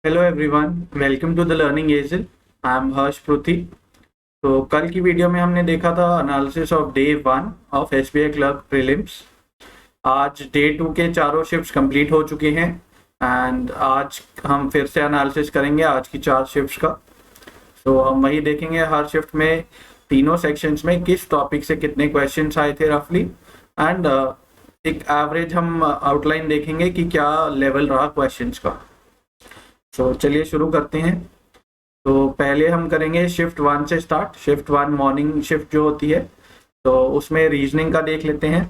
Hello everyone, welcome to the Learning Agile. I am Harsh Prithvi. तो कल की वीडियो में हमने देखा था analysis of day 1 of SBI clerk prelims. आज डे 2 के चारों शिफ्ट्स कंप्लीट हो चुके हैं एंड आज हम फिर से एनालिसिस करेंगे आज की 4 शिफ्ट्स का। तो हम वही देखेंगे हर शिफ्ट में तीनों सेक्शंस में किस टॉपिक से कितने क्वेश्चंस आए थे रफली एंड एक एवरेज हम आउटलाइन देखेंगे कि क्या लेवल रहा क्वेश्चंस का। तो चलिए शुरू करते हैं। तो पहले हम करेंगे शिफ्ट 1 से स्टार्ट। शिफ्ट 1 मॉर्निंग शिफ्ट जो होती है, तो उसमें रीजनिंग का देख लेते हैं।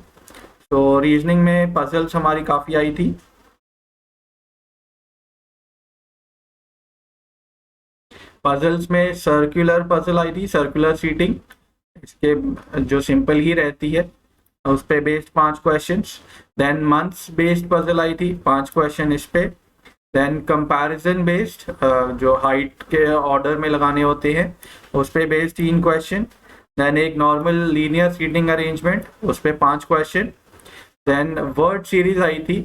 तो रीजनिंग में पजल्स हमारी काफ़ी आई थी। पजल्स में सर्कुलर पजल आई थी, सर्कुलर सीटिंग। इसके जो सिंपल ही रहती है उस पे based 5 questions. Then months based puzzle आई थी, 5 क्वेश्चन इस पे। देन कंपैरिजन बेस्ड, जो हाइट के ऑर्डर में लगाने होते हैं उस पे बेस्ड 3 क्वेश्चन। देन एक नॉर्मल लीनियर सीटिंग अरेंजमेंट, उस पे 5 क्वेश्चन। देन वर्ड सीरीज आई थी,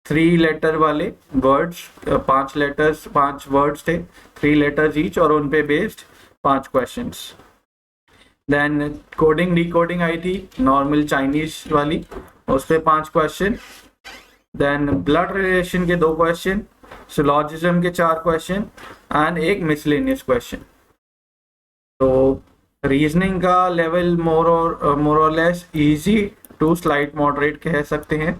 3 लेटर वाले वर्ड्स, 5 लेटर्स 5 वर्ड्स थे, 3 लेटर्स ईच, और उन पे based 5 questions. Then coding decoding आई थी, नॉर्मल चाइनीज वाली, उस पे 5 क्वेश्चन। देन ब्लड रिलेशन के 2 क्वेश्चन, सिलॉजिज्म के 4 क्वेश्चन एंड एक मिसलेनियस क्वेश्चन। तो रीजनिंग का लेवल मोर और less easy to slight moderate कह सकते हैं,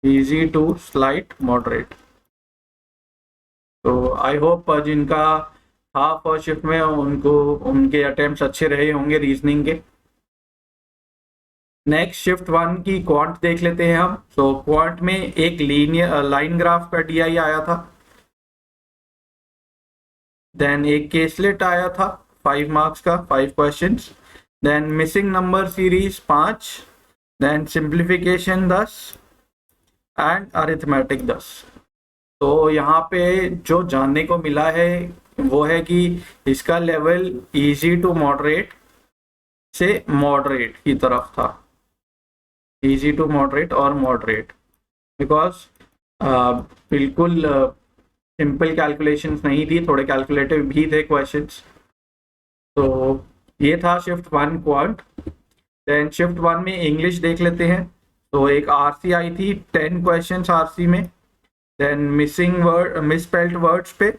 इजी टू स्लाइट मॉडरेट। तो आई होप जिनका था फर्स्ट शिफ्ट में उनको उनके अटेम्प्ट्स अच्छे रहे होंगे रीजनिंग के। नेक्स्ट शिफ्ट 1 की क्वांट देख लेते हैं हम। तो क्वांट में एक लीनियर लाइन ग्राफ का डीआई आया था। देन एक केसलेट आया था 5 मार्क्स का, 5 questions. Then missing number series 5। Then simplification 10 and arithmetic 10। तो यहाँ पे जो जानने को मिला है वो है कि इसका लेवल इजी टू मॉडरेट से मॉडरेट की तरफ था, इजी टू मॉडरेट और मॉडरेट, बिकॉज बिल्कुल सिंपल कैलकुलेशंस नहीं थी, थोड़े कैलकुलेटिव भी थे क्वेश्चंस। तो ये था शिफ्ट 1 क्वांट। देन शिफ्ट 1 में इंग्लिश देख लेते हैं। तो एक आरसी आई थी, 10 क्वेश्चंस आरसी में। Then missing word, misspelled words पे,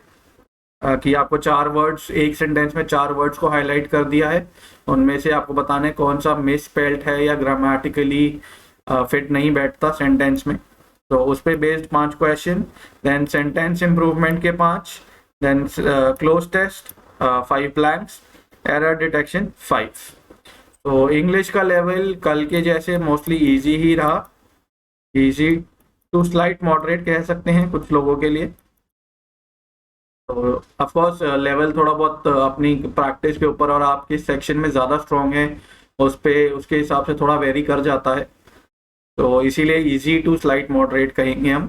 कि आपको 4 वर्ड्स, एक सेंटेंस में 4 वर्ड्स को हाईलाइट कर दिया है, उनमें से आपको बताना है कौन सा मिसस्पेल्ड है या ग्रामेटिकली फिट नहीं बैठता सेंटेंस में। तो उस पे based 5 question. Then sentence improvement के 5। Then cloze test 5 blanks, error detection 5। तो इंग्लिश का लेवल कल के जैसे मोस्टली इजी ही रहा, इजी टू स्लाइट मॉडरेट कह सकते हैं कुछ लोगों के लिए। तो ऑफ कोर्स लेवल थोड़ा बहुत अपनी प्रैक्टिस के ऊपर और आप किस सेक्शन में ज़्यादा स्ट्रॉन्ग है उस पे, उसके हिसाब से थोड़ा वेरी कर जाता है। तो इसीलिए इजी टू स्लाइट मॉडरेट कहेंगे हम।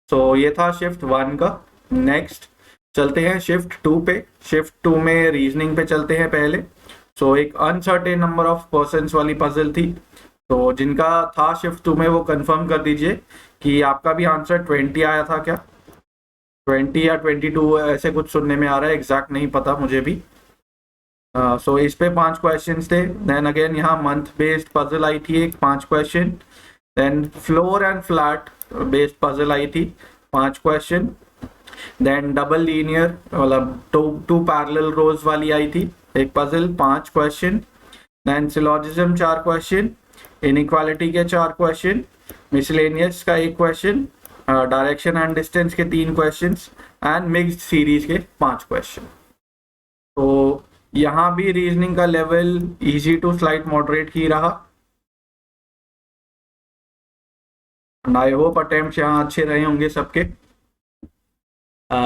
तो ये था शिफ्ट 1 का। नेक्स्ट चलते हैं शिफ्ट 2 पे। शिफ्ट 2 में रीजनिंग पे चलते हैं पहले। सो एक अनसर्टेन नंबर ऑफ पर्सन्स वाली पजल थी। तो जिनका था शिफ्ट 2 में वो कंफर्म कर दीजिए कि आपका भी आंसर 20 आया था क्या, 20 या 22 ऐसे कुछ सुनने में आ रहा है, एग्जैक्ट नहीं पता मुझे भी। सो इस पे 5 क्वेश्चन थे। देन अगेन यहाँ मंथ बेस्ड पजल आई थी एक, 5 question. Then floor and flat based puzzle आई थी, 5 क्वेश्चन। देन डबल लीनियर मतलब टू पैरेलल रोज वाली आई थी एक puzzle, 5 question. Then syllogism 4 question, inequality के 4 क्वेश्चन, मिसलेनियस का 1 क्वेश्चन, डायरेक्शन एंड डिस्टेंस के 3 क्वेश्चंस एंड मिक्स्ड सीरीज के 5 क्वेश्चन। तो यहाँ भी रीजनिंग का level easy to slight moderate ही रहा। आई होप अटेम्प्ट्स यहाँ अच्छे रहे होंगे सबके।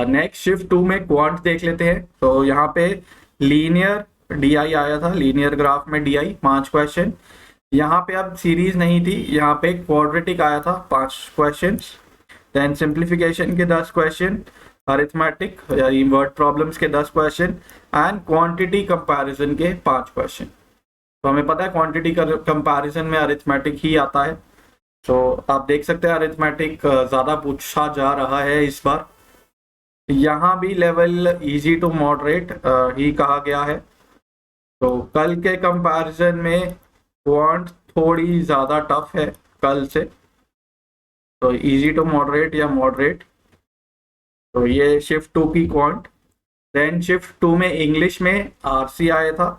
नेक्स्ट शिफ्ट 2 में क्वांट देख लेते हैं। तो यहाँ पे लीनियर डीआई आया था, लीनियर ग्राफ में डीआई 5 क्वेश्चन। यहाँ पे अब सीरीज नहीं थी, यहाँ पे क्वाड्रेटिक आया था 5 क्वेश्चन। देन सिंप्लीफिकेशन के 10 क्वेश्चन, अरिथमेटिक या वर्ड प्रॉब्लम्स के 10 क्वेश्चन एंड क्वांटिटी कंपैरिजन के 5 क्वेश्चन। तो हमें पता है क्वांटिटी कंपैरिजन में अरिथमेटिक ही आता है। तो आप देख सकते हैं अरिथमेटिक ज़्यादा पूछा जा रहा है इस बार। यहाँ भी लेवल इजी टू मॉडरेट ही कहा गया है। तो कल के कंपैरिजन में क्वांट थोड़ी ज़्यादा टफ है कल से, तो इजी टू मॉडरेट या मॉडरेट। तो ये शिफ्ट 2 की क्वांट। देन शिफ्ट 2 में इंग्लिश में आरसी आया था,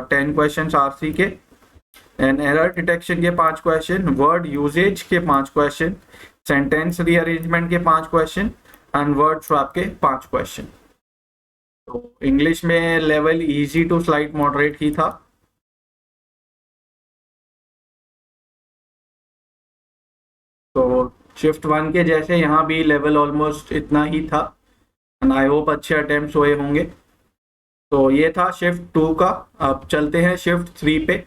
10 क्वेश्चन आरसी के, एंड एरर डिटेक्शन के 5 क्वेश्चन, वर्ड यूजेज के 5 क्वेश्चन, सेंटेंस रीअरेंजमेंट के 5 क्वेश्चन एंड वर्ड स्वैप के 5 क्वेश्चन। तो इंग्लिश में level easy to slight moderate ही था। तो शिफ्ट 1 के जैसे यहाँ भी लेवल ऑलमोस्ट इतना ही था, एंड आई होप अच्छे अटेम्प्ट्स हुए होंगे। तो ये था शिफ्ट 2 का। अब चलते हैं शिफ्ट 3 पे।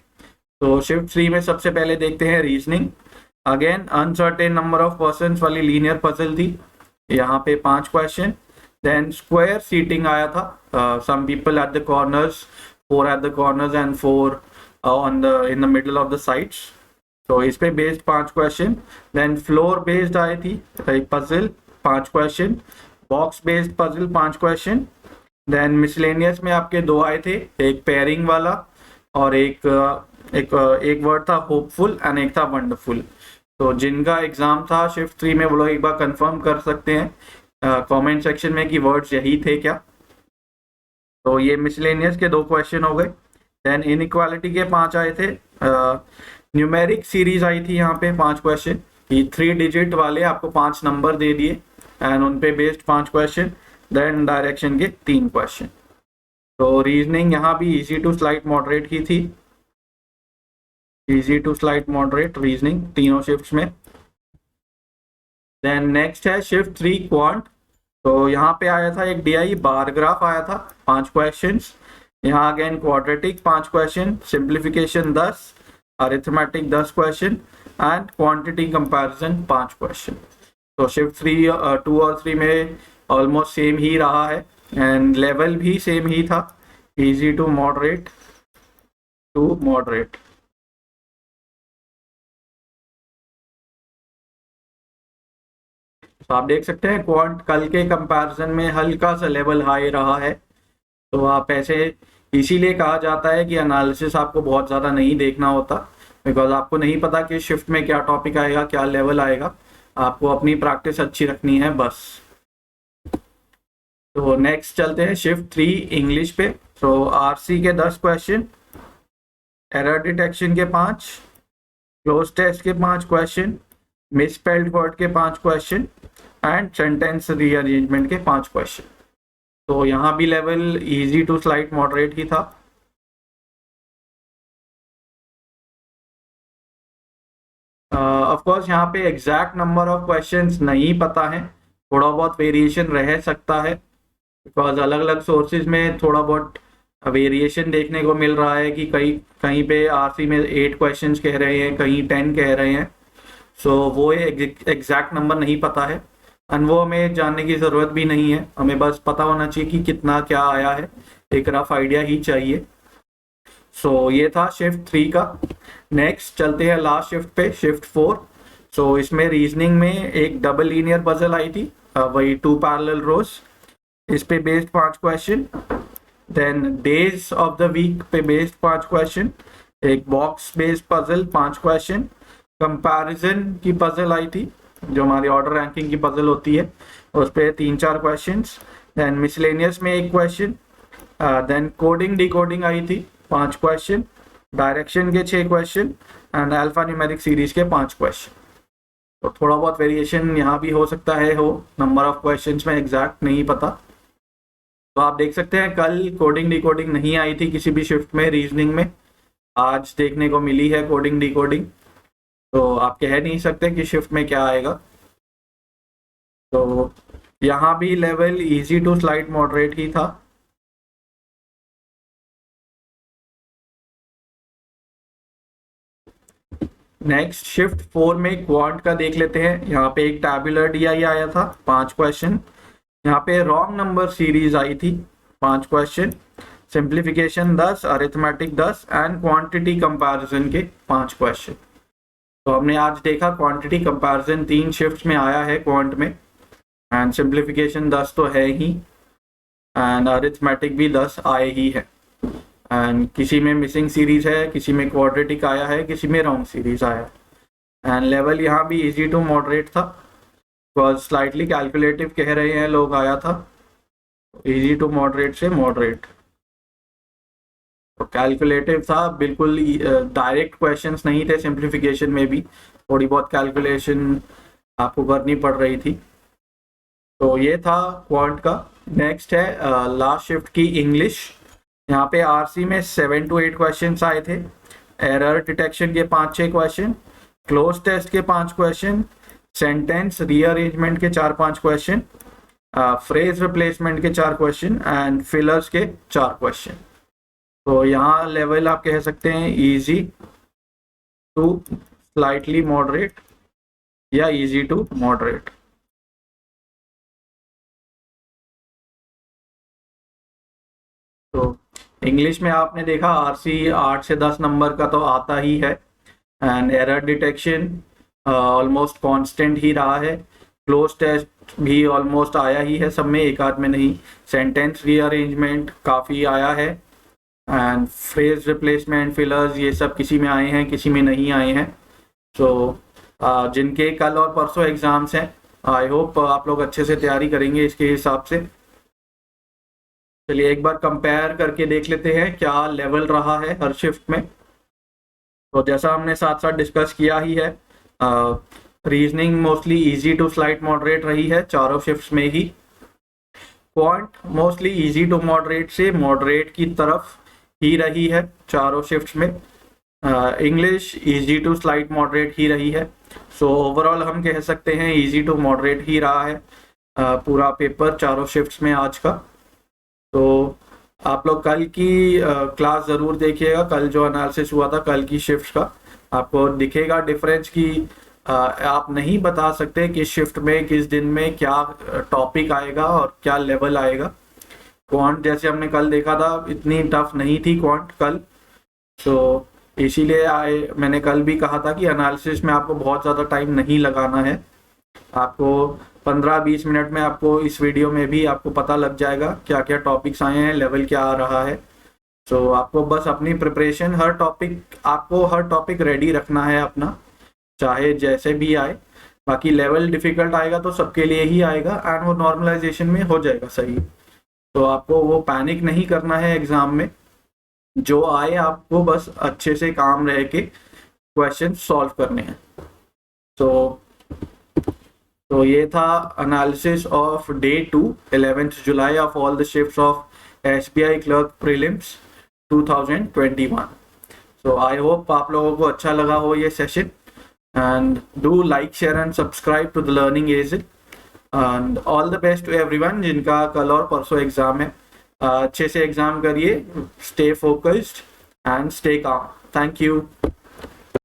तो शिफ्ट 3 में सबसे पहले देखते हैं reasoning. Again uncertain number of persons वाली लीनियर पजल थी, यहाँ पे 5 क्वेश्चन। देन स्क्वायर सीटिंग आया था, some people at the corners, 4 at the corners and 4 on the in the middle of the sides. तो इस पे based 5 question. Then floor based आई थी एक puzzle, 5 question. Box based puzzle 5 question. Then miscellaneous में आपके 2 आए थे, एक पेयरिंग वाला और एक वर्ड था होपफुल एंड एक था वंडरफुल। तो जिनका एग्जाम था शिफ्ट 3 में वो लोग एक बार कंफर्म कर सकते हैं कमेंट सेक्शन में कि वर्ड्स यही थे क्या। तो ये मिसलेनियस के 2 क्वेश्चन हो गए। देन इनइक्वालिटी के 5 आए थे। न्यूमेरिक सीरीज आई थी यहाँ पे 5 क्वेश्चन, ये 3 डिजिट वाले आपको 5 नंबर दे दिए एंड उन पे बेस्ड 5 क्वेश्चन। देन डायरेक्शन के 3 क्वेश्चन। तो रीजनिंग यहाँ भी इजी टू स्लाइट मॉडरेट ही थी, easy to slight moderate reasoning तीनों शिफ्ट्स में। देन नेक्स्ट है शिफ्ट 3 क्वांट। तो यहाँ पे आया था एक डीआई बार ग्राफ आया था, 5 क्वेश्चंस। यहाँ again quadratic 5 question, simplification 10, arithmetic 10 question and quantity comparison 5 question. तो शिफ्ट 3 2 और 3 में ऑलमोस्ट सेम ही रहा है एंड लेवल भी सेम ही था, easy to moderate to moderate. तो आप देख सकते हैं क्वांट कल के कंपैरिजन में हल्का सा लेवल हाई रहा है। तो आप ऐसे इसीलिए कहा जाता है कि एनालिसिस आपको बहुत ज़्यादा नहीं देखना होता, बिकॉज आपको नहीं पता कि शिफ्ट में क्या टॉपिक आएगा, क्या लेवल आएगा। आपको अपनी प्रैक्टिस अच्छी रखनी है बस। तो नेक्स्ट चलते हैं शिफ्ट 3 इंग्लिश पे। तो आरसी के 10 क्वेश्चन, एरर डिटेक्शन के 5, क्लोज टेस्ट के 5 क्वेश्चन, मिसस्पेल्ड वर्ड के 5 क्वेश्चन एंड सेंटेंस रीअरेंजमेंट के 5 क्वेश्चन। तो यहाँ भी level easy to slight moderate ही था। ऑफ कोर्स यहाँ पे एग्जैक्ट नंबर ऑफ क्वेश्चंस नहीं पता है, थोड़ा बहुत वेरिएशन रह सकता है, बिकॉज अलग अलग सोर्सेज में थोड़ा बहुत वेरिएशन देखने को मिल रहा है कि कहीं पे आरसी में 8 क्वेश्चंस कह रहे हैं, कहीं 10 कह रहे हैं। सो वो एग्जैक्ट नंबर नहीं पता है एंड वो हमें जानने की ज़रूरत भी नहीं है, हमें बस पता होना चाहिए कि कितना क्या आया है, एक रफ आइडिया ही चाहिए। सो ये था शिफ्ट 3 का। नेक्स्ट चलते हैं लास्ट शिफ्ट पे, शिफ्ट 4। सो इसमें रीजनिंग में एक डबल लीनियर पजल आई थी, वही 2 पैरेलल रोज, इस पे based 5 question. Then days of the week पे बेस्ड 5 क्वेश्चन, एक box based puzzle 5 question, comparison की पजल आई थी जो हमारी ऑर्डर रैंकिंग की पजल होती है, उस पर 3-4 क्वेश्चन। देन मिसलेनियस में 1 क्वेश्चन। देन कोडिंग डिकोडिंग आई थी 5 क्वेश्चन, डायरेक्शन के 6 question and alpha numeric series के 5 क्वेश्चन। तो थोड़ा बहुत वेरिएशन यहाँ भी हो सकता है, हो नंबर ऑफ क्वेश्चंस में एग्जैक्ट नहीं पता। तो आप देख सकते हैं कल कोडिंग डिकोडिंग नहीं आई थी किसी भी शिफ्ट में रीजनिंग में, आज देखने को मिली है कोडिंग डिकोडिंग। तो आप कह नहीं सकते कि शिफ्ट में क्या आएगा। तो यहाँ भी level easy to slight moderate ही था। नेक्स्ट शिफ्ट 4 में क्वांट का देख लेते हैं। यहाँ पे एक टैबुलर डीआई आया था 5 क्वेश्चन, यहाँ पे रॉन्ग नंबर सीरीज आई थी 5 question, simplification 10, arithmetic 10 and quantity comparison के 5 क्वेश्चन। तो हमने आज देखा क्वांटिटी कंपैरिजन 3 शिफ्ट्स में आया है क्वांट में। एंड सिंप्लीफिकेशन 10 तो है ही, एंड अरिथमेटिक भी 10 आए ही है, एंड किसी में मिसिंग सीरीज है, किसी में क्वाड्रेटिक आया है, किसी में राउंड सीरीज आया है। एंड लेवल यहाँ भी इजी टू मॉडरेट था, बिकॉज स्लाइटली कैलकुलेटिव कह रहे हैं लोग, आया था इजी टू मॉडरेट से मॉडरेट, तो कैलकुलेटिव था बिल्कुल। डायरेक्ट क्वेश्चंस नहीं थे, सिंप्लीफिकेशन में भी थोड़ी बहुत कैलकुलेशन आपको करनी पड़ रही थी। तो ये था क्वांट का। नेक्स्ट है लास्ट शिफ्ट की इंग्लिश। यहाँ पे आरसी में 7 to 8 क्वेश्चंस आए थे, एरर डिटेक्शन के 5-6 क्वेश्चन, क्लोज टेस्ट के 5 क्वेश्चन, सेंटेंस रीअरेंजमेंट के 4-5 क्वेश्चन, फ्रेज रिप्लेसमेंट के 4 क्वेश्चन एंड फिलर्स के 4 क्वेश्चन। तो यहाँ लेवल आप कह सकते हैं इजी टू स्लाइटली मॉडरेट या इजी टू मॉडरेट। तो इंग्लिश में आपने देखा आरसी 8 से 10 नंबर का तो आता ही है, and error detection almost constant ही रहा है, क्लोज टेस्ट भी ऑलमोस्ट आया ही है सब में, एक आध में नहीं। सेंटेंस रीअरेंजमेंट काफ़ी आया है, एंड फ्रेज रिप्लेसमेंट, फिलर्स, ये सब किसी में आए हैं, किसी में नहीं आए हैं। तो जिनके कल और परसों एग्जाम्स हैं, आई होप आप लोग अच्छे से तैयारी करेंगे इसके हिसाब से। चलिए एक बार कंपेयर करके देख लेते हैं क्या लेवल रहा है हर शिफ्ट में। तो जैसा हमने साथ साथ डिस्कस किया ही है, reasoning mostly easy to slight moderate रही है चारों शिफ्ट्स में ही। Quant mostly easy to moderate से मॉडरेट की तरफ ही रही है चारों शिफ्ट्स में। English easy to slight moderate ही रही है। सो ओवरऑल हम कह सकते हैं इजी टू मॉडरेट ही रहा है पूरा पेपर चारों शिफ्ट्स में आज का। तो आप लोग कल की क्लास ज़रूर देखिएगा, कल जो एनालिसिस हुआ था कल की शिफ्ट का, आपको दिखेगा डिफरेंस की आप नहीं बता सकते किस शिफ्ट में किस दिन में क्या टॉपिक आएगा और क्या लेवल आएगा। क्वांट जैसे हमने कल देखा था इतनी टफ नहीं थी क्वांट कल, तो इसीलिए मैंने कल भी कहा था कि एनालिसिस में आपको बहुत ज़्यादा टाइम नहीं लगाना है, आपको 15-20 मिनट में आपको इस वीडियो में भी आपको पता लग जाएगा क्या क्या टॉपिक्स आए हैं, लेवल क्या आ रहा है। तो आपको बस अपनी प्रिपरेशन, आपको हर टॉपिक रेडी रखना है अपना, चाहे जैसे भी आए। बाकी लेवल डिफिकल्ट आएगा तो सबके लिए ही आएगा, एंड वो नॉर्मलाइजेशन में हो जाएगा सही। तो आपको वो पैनिक नहीं करना है एग्जाम में, जो आए आपको बस अच्छे से काम रह के क्वेश्चन सॉल्व करने हैं। तो ये था एनालिसिस ऑफ डे 2 11th जुलाई of all the shifts of SBI clerk prelims 2021। So I hope आप लोगों को अच्छा लगा हो ये session, and do like, share and subscribe to the Learning Agile, and all the best to everyone जिनका कल और परसों एग्जाम है। अच्छे से एग्जाम करिए, stay focused and stay calm. Thank you.